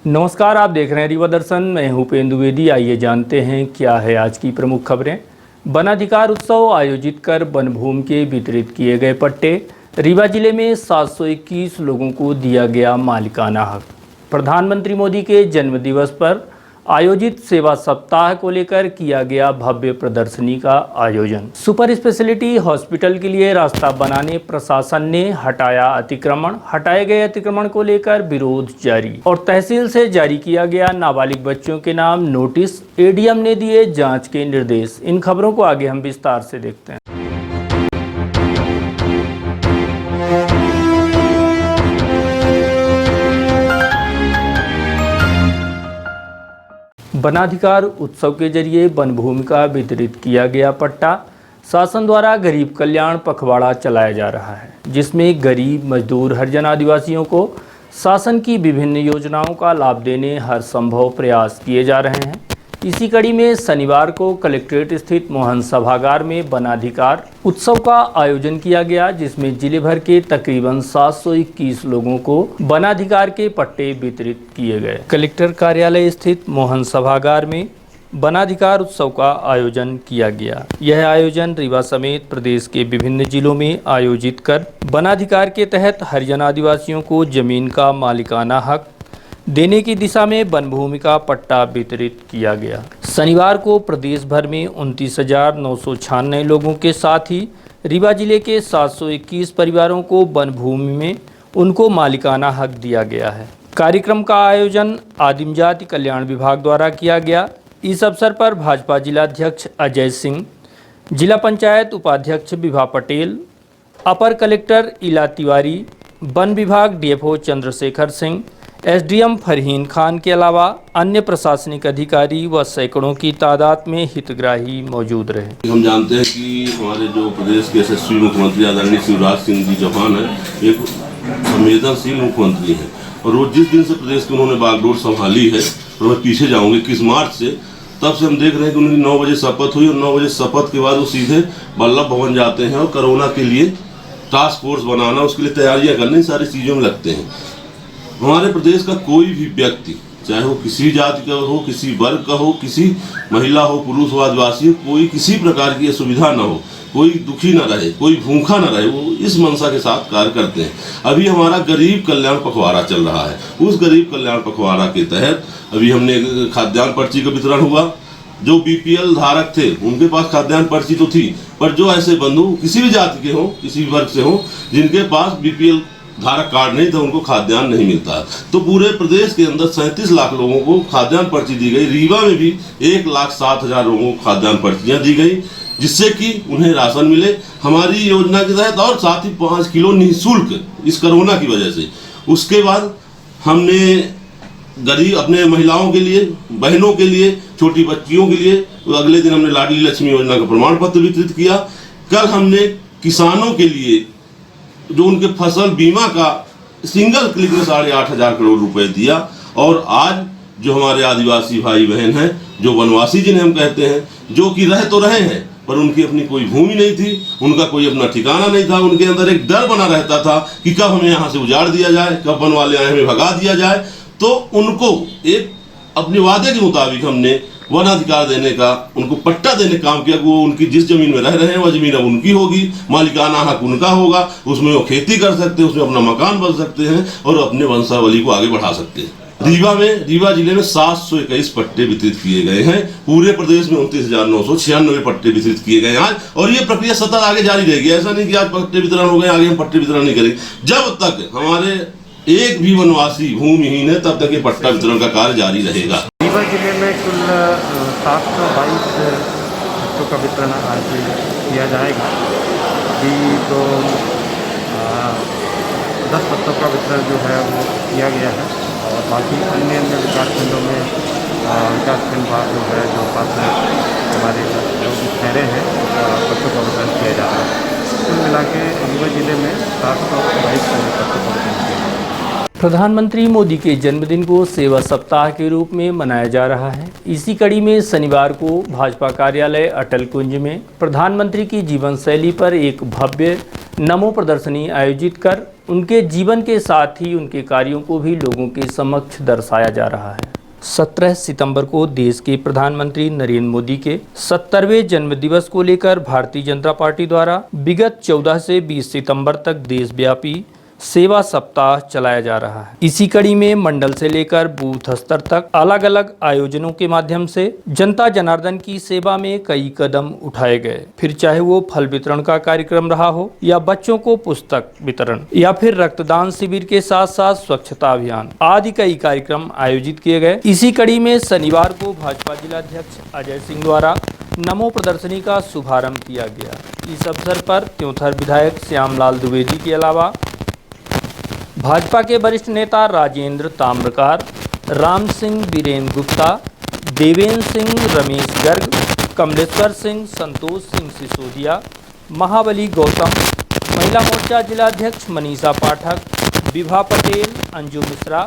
नमस्कार, आप देख रहे हैं रीवा दर्शन। मैं हूं उपेंद्र द्विवेदी। आइए जानते हैं क्या है आज की प्रमुख खबरें। वन अधिकार उत्सव आयोजित कर वन भूमि के वितरित किए गए पट्टे। रीवा जिले में 721 लोगों को दिया गया मालिकाना हक। प्रधानमंत्री मोदी के जन्मदिवस पर आयोजित सेवा सप्ताह को लेकर किया गया भव्य प्रदर्शनी का आयोजन। सुपर स्पेशलिटी हॉस्पिटल के लिए रास्ता बनाने प्रशासन ने हटाया अतिक्रमण। हटाए गए अतिक्रमण को लेकर विरोध जारी और तहसील से जारी किया गया नाबालिग बच्चों के नाम नोटिस। एडीएम ने दिए जांच के निर्देश। इन खबरों को आगे हम विस्तार से देखते हैं। वनाधिकार उत्सव के जरिए वन भूमि का वितरित किया गया पट्टा। शासन द्वारा गरीब कल्याण पखवाड़ा चलाया जा रहा है, जिसमें गरीब, मजदूर, हरिजन आदिवासियों को शासन की विभिन्न योजनाओं का लाभ देने हर संभव प्रयास किए जा रहे हैं। इसी कड़ी में शनिवार को कलेक्ट्रेट स्थित मोहन सभागार में वनाधिकार उत्सव का आयोजन किया गया, जिसमें जिले भर के तकरीबन 721 लोगों को वनाधिकार के पट्टे वितरित किए गए। कलेक्टर कार्यालय स्थित मोहन सभागार में वनाधिकार उत्सव का आयोजन किया गया। यह आयोजन रीवा समेत प्रदेश के विभिन्न जिलों में आयोजित कर वनाधिकार के तहत हरिजन आदिवासियों को जमीन का मालिकाना हक देने की दिशा में वन भूमि का पट्टा वितरित किया गया। शनिवार को प्रदेश भर में 29,996 लोगों के साथ ही रीवा जिले के 721 परिवारों को वन भूमि में उनको मालिकाना हक दिया गया है। कार्यक्रम का आयोजन आदिम जाति कल्याण विभाग द्वारा किया गया। इस अवसर पर भाजपा जिलाध्यक्ष अजय सिंह, जिला पंचायत उपाध्यक्ष विभा पटेल, अपर कलेक्टर इला तिवारी, वन विभाग डीएफओ चंद्रशेखर सिंह, एसडीएम फरहीन खान के अलावा अन्य प्रशासनिक अधिकारी व सैकड़ों की तादाद में हितग्राही मौजूद रहे। हम जानते हैं कि हमारे जो प्रदेश के यशस्वी मुख्यमंत्री आदरणीय शिवराज सिंह जी चौहान है, एक संवेदनशील मुख्यमंत्री हैं और वो जिस दिन से प्रदेश की उन्होंने बागडोर संभाली है, और मैं पीछे जाऊँगी 21 मार्च से, तब से हम देख रहे हैं कि उनकी 9 बजे शपथ हुई और 9 बजे शपथ के बाद वो सीधे वल्लभ भवन जाते हैं और कोरोना के लिए टास्क फोर्स बनाना, उसके लिए तैयारियाँ करने, सारी चीज़ों में लगते हैं। हमारे प्रदेश का कोई भी व्यक्ति, चाहे वो किसी जाति का हो, किसी वर्ग का हो, किसी महिला हो, पुरुष हो, आदिवासी हो, कोई किसी प्रकार की असुविधा न हो, कोई दुखी न रहे, कोई भूखा न रहे, वो इस मंशा के साथ कार्य करते हैं। अभी हमारा गरीब कल्याण पखवाड़ा चल रहा है। उस गरीब कल्याण पखवाड़ा के तहत अभी हमने खाद्यान्न पर्ची का वितरण हुआ। जो बीपीएल धारक थे उनके पास खाद्यान्न पर्ची तो थी, पर जो ऐसे बंधु किसी भी जाति के हों, किसी भी वर्ग से हों, जिनके पास बीपीएल धारक कार्ड नहीं था, उनको खाद्यान्न नहीं मिलता। तो पूरे प्रदेश के अंदर 37 लाख लोगों को खाद्यान्न पर्ची दी गई। रीवा में भी 1,07,000 लोगों को खाद्यान्न पर्चियाँ दी गई, जिससे कि उन्हें राशन मिले हमारी योजना के तहत, और साथ ही 5 किलो निःशुल्क इस कोरोना की वजह से। उसके बाद हमने गरीब अपने महिलाओं के लिए, बहनों के लिए, छोटी बच्चियों के लिए अगले दिन हमने लाडली लक्ष्मी योजना का प्रमाण पत्र वितरित किया। कल हमने किसानों के लिए जो उनके फसल बीमा का सिंगल क्लिक में 8,500 करोड़ रुपए दिया। और आज जो हमारे आदिवासी भाई बहन हैं, जो वनवासी जिन्हें हम कहते हैं, जो कि रह तो रहे हैं पर उनकी अपनी कोई भूमि नहीं थी, उनका कोई अपना ठिकाना नहीं था, उनके अंदर एक डर बना रहता था कि कब हमें यहाँ से उजाड़ दिया जाए, कब वन वाले आए हमें भगा दिया जाए। तो उनको एक अपने वादे के मुताबिक हमने वन अधिकार देने का, उनको पट्टा देने का काम किया। वो उनकी जिस जमीन में रह रहे हैं वह जमीन अब उनकी होगी, मालिकाना हक उनका होगा, उसमें वो खेती कर सकते हैं, उसमें अपना मकान बन सकते हैं और अपने वंशावली को आगे बढ़ा सकते हैं। रीवा जिले में 721 पट्टे वितरित किए गए हैं। पूरे प्रदेश में 29,996 पट्टे वितरित किए गए आज, और ये प्रक्रिया सतत आगे जारी रहेगी। ऐसा नहीं कि आज पट्टे वितरण हो गए, आगे हम पट्टे वितरण नहीं करेंगे। जब तक हमारे एक भी वनवासी भूमिहीन है, तब तक ये पट्टा वितरण का कार्य जारी रहेगा। रीवा जिले में कुल 722 पट्टों का वितरण आज किया जाएगा। अभी तो 10 पट्टों का वितरण जो है वो किया गया है, और बाकी अन्य विकास खंडों में विकास खंड भाग जो है, जो पास हमारे जो ठहरे हैं, पट्टों का वितरण किया जा रहा है। कुल मिला के रीवा जिले में 722 पट्टों का वितरण किया जाएगा। प्रधानमंत्री मोदी के जन्मदिन को सेवा सप्ताह के रूप में मनाया जा रहा है। इसी कड़ी में शनिवार को भाजपा कार्यालय अटल कुंज में प्रधानमंत्री की जीवन शैली पर एक भव्य नमो प्रदर्शनी आयोजित कर उनके जीवन के साथ ही उनके कार्यों को भी लोगों के समक्ष दर्शाया जा रहा है। 17 सितंबर को देश के प्रधानमंत्री नरेंद्र मोदी के 70वें जन्मदिवस को लेकर भारतीय जनता पार्टी द्वारा विगत 14 से 20 सितंबर तक देशव्यापी सेवा सप्ताह चलाया जा रहा है। इसी कड़ी में मंडल से लेकर बूथ स्तर तक अलग अलग आयोजनों के माध्यम से जनता जनार्दन की सेवा में कई कदम उठाए गए। फिर चाहे वो फल वितरण का कार्यक्रम रहा हो या बच्चों को पुस्तक वितरण या फिर रक्तदान शिविर के साथ साथ स्वच्छता अभियान आदि कई कार्यक्रम आयोजित किए गए। इसी कड़ी में शनिवार को भाजपा जिलाध्यक्ष अजय सिंह द्वारा नमो प्रदर्शनी का शुभारंभ किया गया। इस अवसर पर त्योंथर विधायक श्यामलाल द्विवेदी के अलावा भाजपा के वरिष्ठ नेता राजेंद्र ताम्रकार, राम सिंह बीरेन गुप्ता, देवेंद्र सिंह, रमेश गर्ग, कमलेश्वर सिंह, संतोष सिंह सिसोदिया, महाबली गौतम, महिला मोर्चा जिलाध्यक्ष मनीषा पाठक, विभा पटेल, अंजू मिश्रा,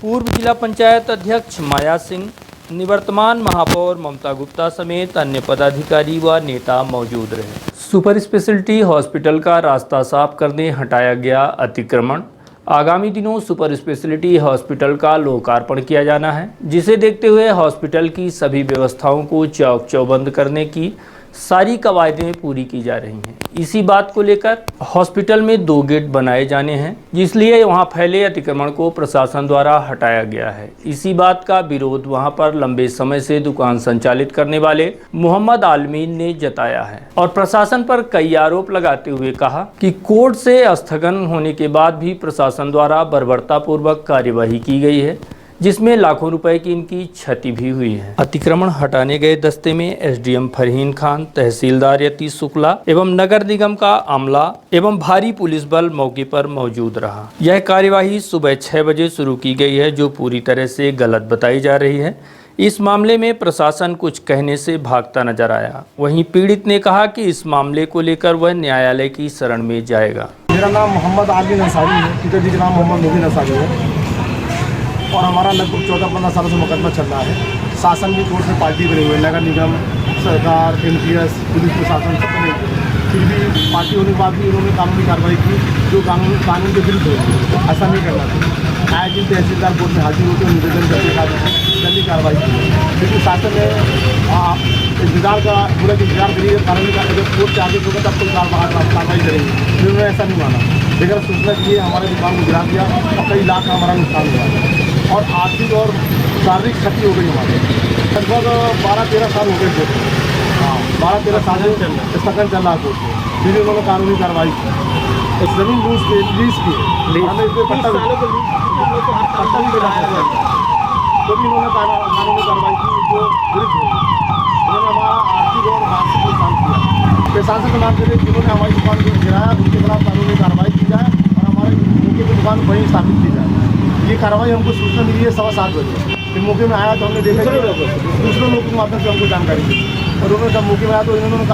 पूर्व जिला पंचायत अध्यक्ष माया सिंह, निवर्तमान महापौर ममता गुप्ता समेत अन्य पदाधिकारी व नेता मौजूद रहे। सुपर स्पेशलिटी हॉस्पिटल का रास्ता साफ करने हटाया गया अतिक्रमण। आगामी दिनों सुपर स्पेशलिटी हॉस्पिटल का लोकार्पण किया जाना है, जिसे देखते हुए हॉस्पिटल की सभी व्यवस्थाओं को चौक चौबंद करने की सारी कवायदें पूरी की जा रही हैं। इसी बात को लेकर हॉस्पिटल में 2 गेट बनाए जाने हैं, जिसलिए वहां फैले अतिक्रमण को प्रशासन द्वारा हटाया गया है। इसी बात का विरोध वहां पर लंबे समय से दुकान संचालित करने वाले मोहम्मद आलमीन ने जताया है और प्रशासन पर कई आरोप लगाते हुए कहा कि कोर्ट से स्थगन होने के बाद भी प्रशासन द्वारा बर्बरतापूर्वक कार्यवाही की गई है, जिसमें लाखों रुपए की इनकी क्षति भी हुई है। अतिक्रमण हटाने गए दस्ते में एसडीएम फरहीन खान, तहसीलदार यतीश शुक्ला एवं नगर निगम का अमला एवं भारी पुलिस बल मौके पर मौजूद रहा। यह कार्यवाही सुबह 6 बजे शुरू की गई है, जो पूरी तरह से गलत बताई जा रही है। इस मामले में प्रशासन कुछ कहने से भागता नजर आया। वहीं पीड़ित ने कहा कि इस मामले को लेकर वह न्यायालय की शरण में जाएगा। मेरा नाम मोहम्मद आलमीन अंसारी है, पिताजी का नाम मोहम्मद मुबीन अंसारी है और हमारा लगभग 14-15 सालों से मुकदमा चल रहा है। शासन भी कोर्ट में पार्टी बने हुए, नगर निगम, सरकार, एमटीएस, पुलिस प्रशासन सब बने हुए। फिर भी पार्टी होने के बाद भी उन्होंने कानूनी कार्रवाई की जो कानून के विरुद्ध है। ऐसा नहीं करना चाहिए। आए दिन तहसीलदार कोर्ट में हाजिर होकर निवेदन करके जल्दी कार्रवाई की, लेकिन शासन ने इंतजार का पूरा इंतजार करिए, कानूनी जब कोर्ट से आगे होगा तब कोई कार्रवाई करेंगे। उन्होंने ऐसा नहीं माना, लेकिन सूचना के लिए हमारे दुकान को गिरा दिया और कई लाख का हमारा नुकसान हुआ और आर्थिक और शारीरिक क्षति हो गई हमारे। लगभग 12-13 साल हो गए थे। हाँ, 12-13 साल स्थगन चल रहा कोर्ट में, फिर उन्होंने कानूनी कार्रवाई की। जमीन लीज की हमें इसमें पट्टा भी मिला, तो भी उन्होंने कानूनी कार्रवाई की जो विरुद्ध हुई। उन्होंने हमारा आर्थिक और मानसिक नुकसान किया। प्रशासन के माध्यम से जिन्होंने हमारी दुकान को गिराया उनके खिलाफ कानूनी कार्रवाई की जाए और हमारे मौके पर दुकान वहीं स्थापित की जाए। ये कार्रवाई हमको सूचना मिली है 7:15 बजे। फिर मौके में आया तो हमने देखा दूसरे लोगों के माध्यम से हमको जानकारी दी और उन्होंने जब मौके में आया तो इन्होंने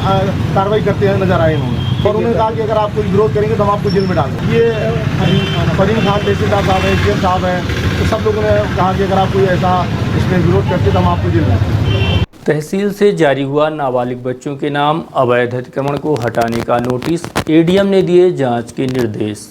कार्रवाई करते हैं नजर आए इन्होंने, और उन्होंने कहा कि अगर आप कोई विरोध करेंगे तो हम आपको जेल में डाल दें। ये फरहीन खान तहसीलदार साहब है, एसडीएम साहब है, तो सब लोगों ने कहा कि अगर आप कोई ऐसा इसमें विरोध करते तो हम आपको जेल में डाल दें। तहसील से जारी हुआ नाबालिग बच्चों के नाम अवैध अतिक्रमण को हटाने का नोटिस, एडीएम ने दिए जांच के निर्देश।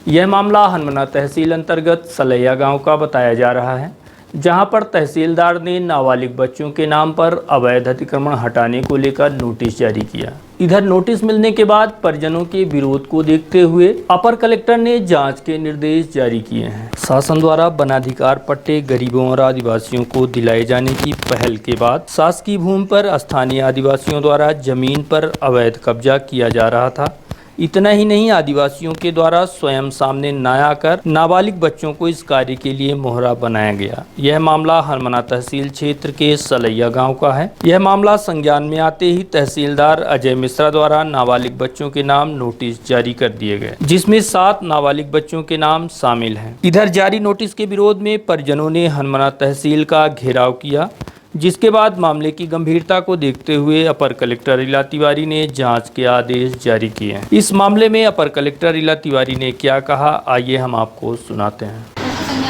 यह मामला हनमना तहसील अंतर्गत सलैया गांव का बताया जा रहा है, जहां पर तहसीलदार ने नाबालिग बच्चों के नाम पर अवैध अतिक्रमण हटाने को लेकर नोटिस जारी किया। इधर नोटिस मिलने के बाद परिजनों के विरोध को देखते हुए अपर कलेक्टर ने जांच के निर्देश जारी किए हैं। शासन द्वारा वनाधिकार पट्टे गरीबों और आदिवासियों को दिलाए जाने की पहल के बाद शासकीय भूमि पर स्थानीय आदिवासियों द्वारा जमीन पर अवैध कब्जा किया जा रहा था। इतना ही नहीं, आदिवासियों के द्वारा स्वयं सामने न आकर नाबालिग बच्चों को इस कार्य के लिए मोहरा बनाया गया। यह मामला हनमना तहसील क्षेत्र के सलैया गांव का है। यह मामला संज्ञान में आते ही तहसीलदार अजय मिश्रा द्वारा नाबालिग बच्चों के नाम नोटिस जारी कर दिए गए, जिसमें 7 नाबालिग बच्चों के नाम शामिल हैं। इधर जारी नोटिस के विरोध में परिजनों ने हनमना तहसील का घेराव किया, जिसके बाद मामले की गंभीरता को देखते हुए अपर कलेक्टर इला तिवारी ने जांच के आदेश जारी किए हैं। इस मामले में अपर कलेक्टर इला तिवारी ने क्या कहा, आइए हम आपको सुनाते हैं।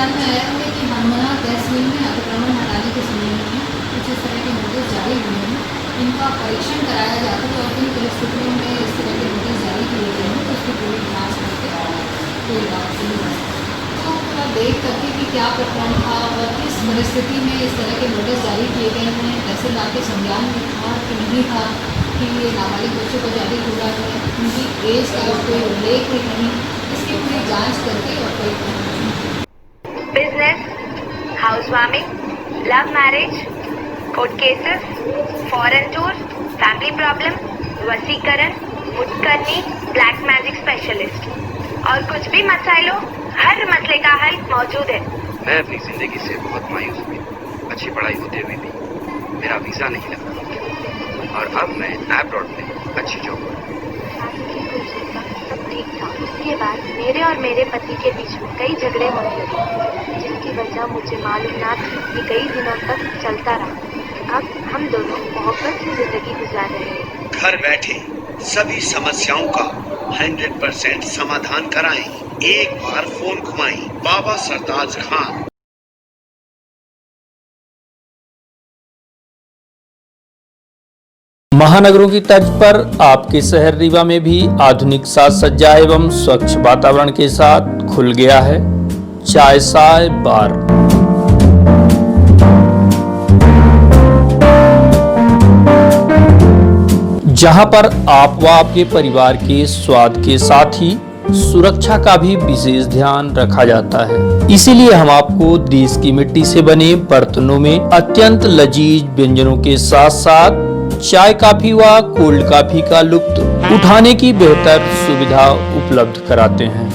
ध्यान में आया है कि हनुमाना तहसील में अतिक्रमण हटाने के संबंध में कुछ इस तरह के नोटिस जारी हुए हैं। इनका परीक्षण कराया जाता है और किन परिस्थितियों में इस तरह के नोटिस जारी किए गए हैं तो उसकी पूरी जाँच करके कोई बात नहीं है। तो पूरा देख करके कि क्या प्रकरण था और किस परिस्थिति में इस तरह के नोटिस जारी किए गए हैं, तहसीलदार के संज्ञान में था कि नहीं था कि ये नाबालिग बच्चों को जारी हुआ है, उनकी एज का कोई उल्लेख है नहीं, इसकी पूरी जांच करके और कोई business, housewarming, love marriage, court cases, foreign tour, family problem, वसीकरण, मुतकरनी, ब्लैक मैजिक स्पेशलिस्ट और कुछ भी मसाइल हो, हर मसले का हल मौजूद है। मैं अपनी जिंदगी से बहुत मायूस हुई। अच्छी पढ़ाई होते हुए भी मेरा वीजा नहीं लगा और अब मैं अब्रॉड में अच्छी जॉब कर रहा हूं। सब ठीक था। उसके बाद मेरे और मेरे पति के बीच में कई झगड़े होने लगे, जिसकी वजह मुझे मालूम ना थी कि कई दिनों तक चलता रहा। अब हम दोनों मोहब्बत की जिंदगी गुजार रहे हैं। घर बैठे सभी समस्याओं का 100% समाधान कराएं। एक बार फोन घुमाएं। बाबा सरताज खान। महानगरों की तर्ज पर आपके शहर रीवा में भी आधुनिक साज सज्जा एवं स्वच्छ वातावरण के साथ खुल गया है चाय साय बार। जहां पर आप व आपके परिवार के स्वाद के साथ ही सुरक्षा का भी विशेष ध्यान रखा जाता है। इसीलिए हम आपको देश की मिट्टी से बने बर्तनों में अत्यंत लजीज व्यंजनों के साथ साथ चाय कॉफी व कोल्ड कॉफी का लुत्फ उठाने की बेहतर सुविधा उपलब्ध कराते हैं।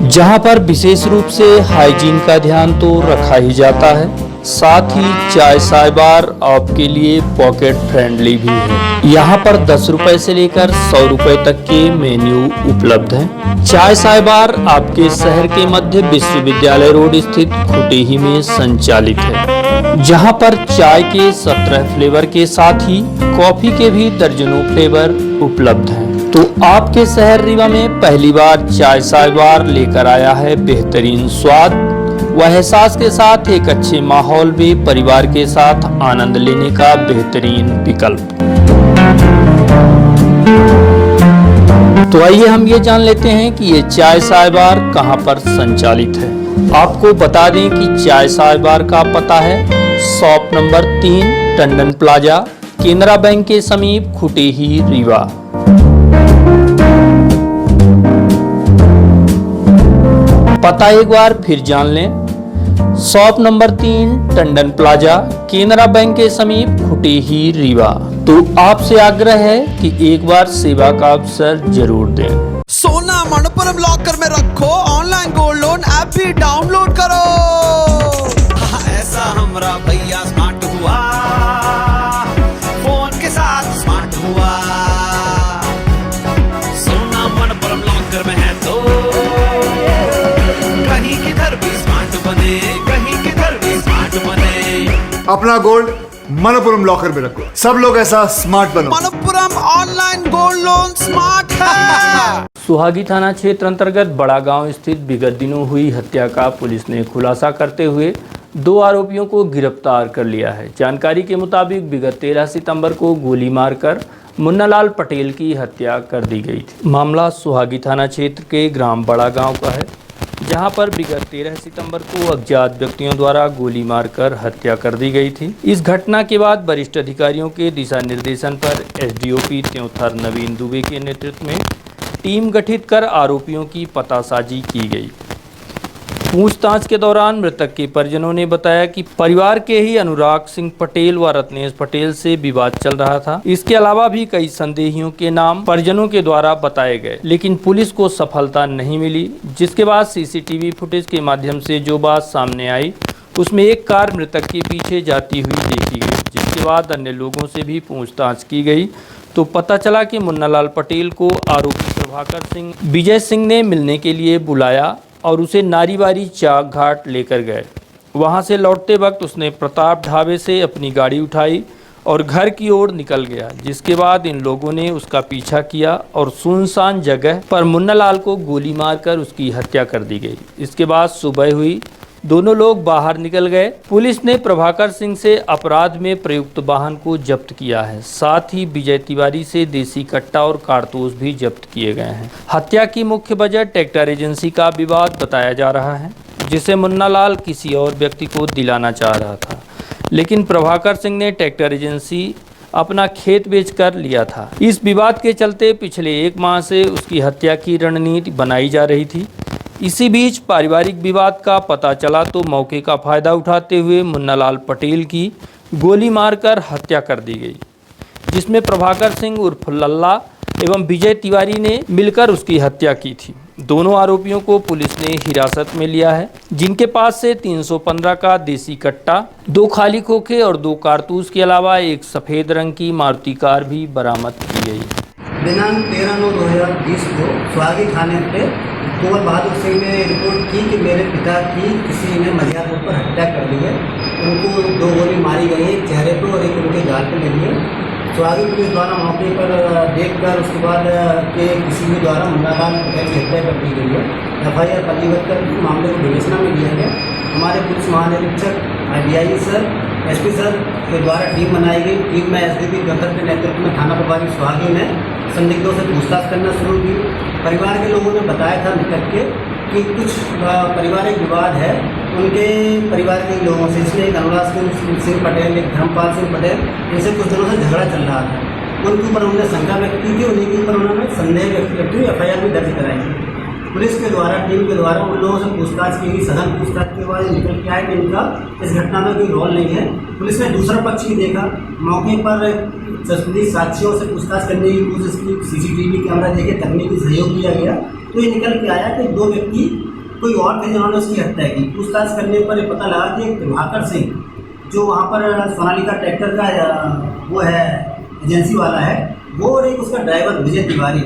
जहां पर विशेष रूप से हाइजीन का ध्यान तो रखा ही जाता है, साथ ही चाय साय बार आपके लिए पॉकेट फ्रेंडली भी है। यहाँ पर 10 रुपए से लेकर 100 रुपए तक के मेन्यू उपलब्ध हैं। चाय साय बार आपके शहर के मध्य विश्वविद्यालय रोड स्थित खुटेही में संचालित है, जहाँ पर चाय के 17 फ्लेवर के साथ ही कॉफी के भी दर्जनों फ्लेवर उपलब्ध हैं। तो आपके शहर रीवा में पहली बार चाय साय बार लेकर आया है बेहतरीन स्वाद व एहसास के साथ एक अच्छे माहौल में परिवार के साथ आनंद लेने का बेहतरीन विकल्प। तो आइए हम ये जान लेते हैं कि ये चाय साय बार कहाँ पर संचालित है। आपको बता दें कि चाय साय बार का पता है shop number 3 Tandon plaza, Canara bank के समीप, खुटेही, रीवा। पता एक बार फिर जान लें, shop number 3 Tandon plaza, Canara bank के समीप, खुटेही, रीवा। तो आपसे आग्रह है कि एक बार सेवा का अवसर जरूर दें। सोना मनपुरम लॉकर में रखो, ऑनलाइन गोल्ड लोन ऐप भी डाउनलोड करो। ऐसा हमरा भैया स्मार्ट हुआ, फोन के साथ स्मार्ट हुआ। सोना मनपुरम लॉकर में है तो कहीं किधर भी स्मार्ट बने, कहीं किधर भी स्मार्ट बने। अपना गोल्ड मनपुरम लॉकर में रखो, सब लोग ऐसा स्मार्ट बनो। Manappuram online gold loan smart है। सुहागी थाना क्षेत्र अंतर्गत बड़ा गांव स्थित विगत दिनों हुई हत्या का पुलिस ने खुलासा करते हुए 2 आरोपियों को गिरफ्तार कर लिया है। जानकारी के मुताबिक विगत 13 सितंबर को गोली मारकर मुन्नालाल पटेल की हत्या कर दी गई थी। मामला सुहागी थाना क्षेत्र के ग्राम बड़ा गांव का है, जहां पर विगत 13 सितंबर को अज्ञात व्यक्तियों द्वारा गोली मारकर हत्या कर दी गई थी। इस घटना के बाद वरिष्ठ अधिकारियों के दिशा निर्देशन पर एसडीओपी त्योंथर नवीन दुबे के नेतृत्व में टीम गठित कर आरोपियों की पतासाजी की गई। पूछताछ के दौरान मृतक के परिजनों ने बताया कि परिवार के ही अनुराग सिंह पटेल व रत्नेश पटेल से विवाद चल रहा था। इसके अलावा भी कई संदेहियों के नाम परिजनों के द्वारा बताए गए, लेकिन पुलिस को सफलता नहीं मिली। जिसके बाद सीसीटीवी फुटेज के माध्यम से जो बात सामने आई, उसमें एक कार मृतक के पीछे जाती हुई देखी गई। जिसके बाद अन्य लोगों से भी पूछताछ की गई तो पता चला कि मुन्नालाल पटेल को आरोपी प्रभाकर सिंह विजय सिंह ने मिलने के लिए बुलाया और उसे नारीवारी चाक घाट लेकर गए। वहां से लौटते वक्त उसने प्रताप ढाबे से अपनी गाड़ी उठाई और घर की ओर निकल गया, जिसके बाद इन लोगों ने उसका पीछा किया और सुनसान जगह पर मुन्नालाल को गोली मारकर उसकी हत्या कर दी गई। इसके बाद सुबह हुई, दोनों लोग बाहर निकल गए। पुलिस ने प्रभाकर सिंह से अपराध में प्रयुक्त वाहन को जब्त किया है। साथ ही विजय तिवारी से देसी कट्टा और कारतूस भी जब्त किए गए हैं। हत्या की मुख्य वजह ट्रैक्टर एजेंसी का विवाद बताया जा रहा है, जिसे मुन्नालाल किसी और व्यक्ति को दिलाना चाह रहा था, लेकिन प्रभाकर सिंह ने ट्रैक्टर एजेंसी अपना खेत बेचकर लिया था। इस विवाद के चलते पिछले 1 माह से उसकी हत्या की रणनीति बनाई जा रही थी। इसी बीच पारिवारिक विवाद का पता चला तो मौके का फायदा उठाते हुए मुन्नालाल पटेल की गोली मारकर हत्या कर दी गई, जिसमें प्रभाकर सिंह उर्फ लल्ला एवं विजय तिवारी ने मिलकर उसकी हत्या की थी। दोनों आरोपियों को पुलिस ने हिरासत में लिया है, जिनके पास से 315 का देसी कट्टा, 2 खाली खोखे और 2 कारतूस के अलावा एक सफ़ेद रंग की मारुति कार भी बरामद की गई। दिनांक 13/9/2020 को स्वागी थाने पे कुंवर बहादुर सिंह ने रिपोर्ट की कि मेरे पिता की किसी ने मजियार रोड पर हत्या कर ली है। उनको 2 गोली मारी गई है, एक चेहरे पर और एक उनके गाल पर लगी है। स्वागी पुलिस द्वारा मौके पर देखकर उसके बाद के किसी भी द्वारा मुन्नालाल पटेल की हत्या कर दी गई है। FIR पंजीबद्ध कर मामले को विवेचना में लिया गया। हमारे पुलिस महानिरीक्षक DIG सर, SP सर के द्वारा टीम बनाई गई। टीम में SDP गंधर के नेतृत्व में थाना प्रभारी स्वागी ने संदिग्धों से पूछताछ करना शुरू की। परिवार के लोगों ने बताया था निकट के कि कुछ पारिवारिक विवाद है उनके परिवार के लोगों से, इसलिए एक अनुराग सिंह पटेल, एक धर्मपाल सिंह पटेल, इनसे कुछ दिनों से झगड़ा चल रहा था। उनके ऊपर उन्होंने शंका व्यक्त की थी, उन्हीं के ऊपर उन्होंने संदेह व्यक्त करते हुए FIR भी दर्ज कराई थी। पुलिस के द्वारा, टीम के द्वारा उन लोगों से पूछताछ की गई। सघन पूछताछ के बाद निकल के आया कि इनका इस घटना में कोई रोल नहीं है। पुलिस ने दूसरा पक्ष भी देखा, मौके पर संबंधित साक्षियों से पूछताछ करने की कोशिश की, CCTV कैमरा देखे, तकनीकी सहयोग किया गया, तो ये निकल के आया कि 2 व्यक्ति कोई और थे जिन्होंने उसकी हत्या की। पूछताछ करने पर ये पता लगा कि प्रभाकर सिंह जो वहाँ पर सोनालिका ट्रैक्टर का वो है एजेंसी वाला है, वो और एक उसका ड्राइवर विजय तिवारी,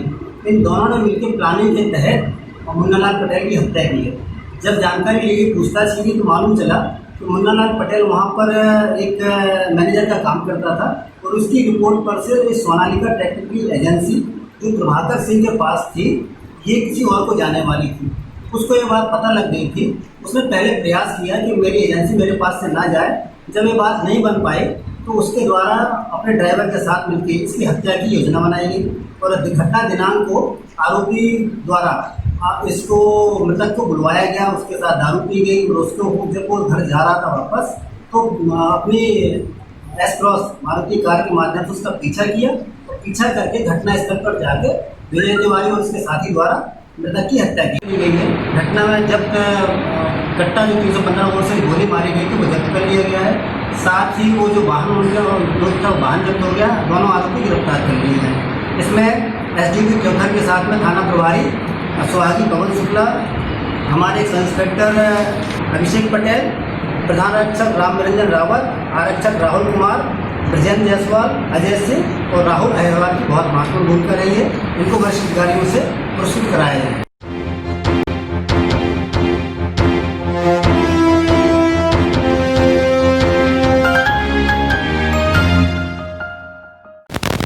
इन दोनों ने मिलकर प्लानिंग के तहत मुन्नालाल पटेल की हत्या की है। जब जानकारी ली गई, पूछताछ की गई, तो मालूम चला कि मुन्नालाल पटेल वहाँ पर एक मैनेजर का काम करता था और उसकी रिपोर्ट पर से इस सोनालिका ट्रैक्टर की एजेंसी जो प्रभाकर सिंह के पास थी, ये किसी और को जाने वाली थी। उसको ये बात पता लग गई थी। उसने पहले प्रयास किया कि मेरी एजेंसी मेरे पास से ना जाए। जब ये बात नहीं बन पाई तो उसके द्वारा अपने ड्राइवर के साथ मिलकर इसकी हत्या की योजना बनाई गई और घटना दिनांक को आरोपी द्वारा इसको मृतक को बुलवाया गया, उसके साथ दारू पी गई और उसको जब वो घर जा रहा था वापस, तो अपनी S-Cross मारुति कार के माध्यम से उसका पीछा किया और पीछा करके घटना स्थल पर जाके विजय तिवारी और उसके साथी द्वारा मृतक की हत्या की गई है। घटना में जब कट्टा जो 315 बोर से गोली मारी गई थी वो जब्त कर लिया गया है। साथ ही वो जो वाहन उनका था वाहन जब्त हो गया। दोनों आरोपी गिरफ्तार कर लिए हैं। इसमें SDP चौधर के साथ में थाना प्रभारी स्वागी पवन शुक्ला, हमारे सब इंस्पेक्टर अभिषेक पटेल, प्रधान आरक्षक राम निरंजन रावत, आरक्षक राहुल कुमार, ब्रजेंद्र जायसवाल, अजय सिंह और राहुल अहिरवार की बहुत महत्वपूर्ण भूमिका रही है। इनको वरिष्ठ अधिकारियों से पुरस्कृत कराया जाए।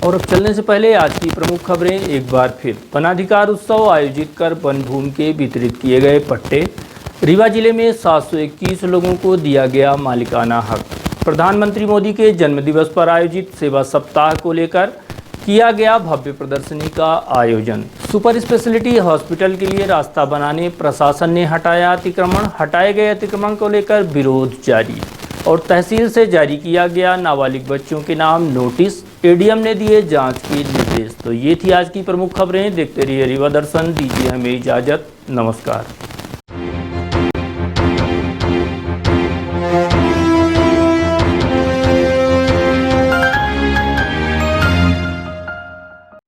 और अब चलने से पहले आज की प्रमुख खबरें एक बार फिर। वनाधिकार उत्सव आयोजित कर वन भूमि के वितरित किए गए पट्टे। रीवा जिले में 721 लोगों को दिया गया मालिकाना हक। प्रधानमंत्री मोदी के जन्मदिवस पर आयोजित सेवा सप्ताह को लेकर किया गया भव्य प्रदर्शनी का आयोजन। सुपर स्पेशलिटी हॉस्पिटल के लिए रास्ता बनाने प्रशासन ने हटाया अतिक्रमण। हटाए गए अतिक्रमण को लेकर विरोध जारी और तहसील से जारी किया गया नाबालिग बच्चों के नाम नोटिस। एडीएम ने दिए जांच के निर्देश। तो ये थी आज की प्रमुख खबरें। देखते रहिए रीवा दर्शन। दीजिए हमें इजाज़त। नमस्कार।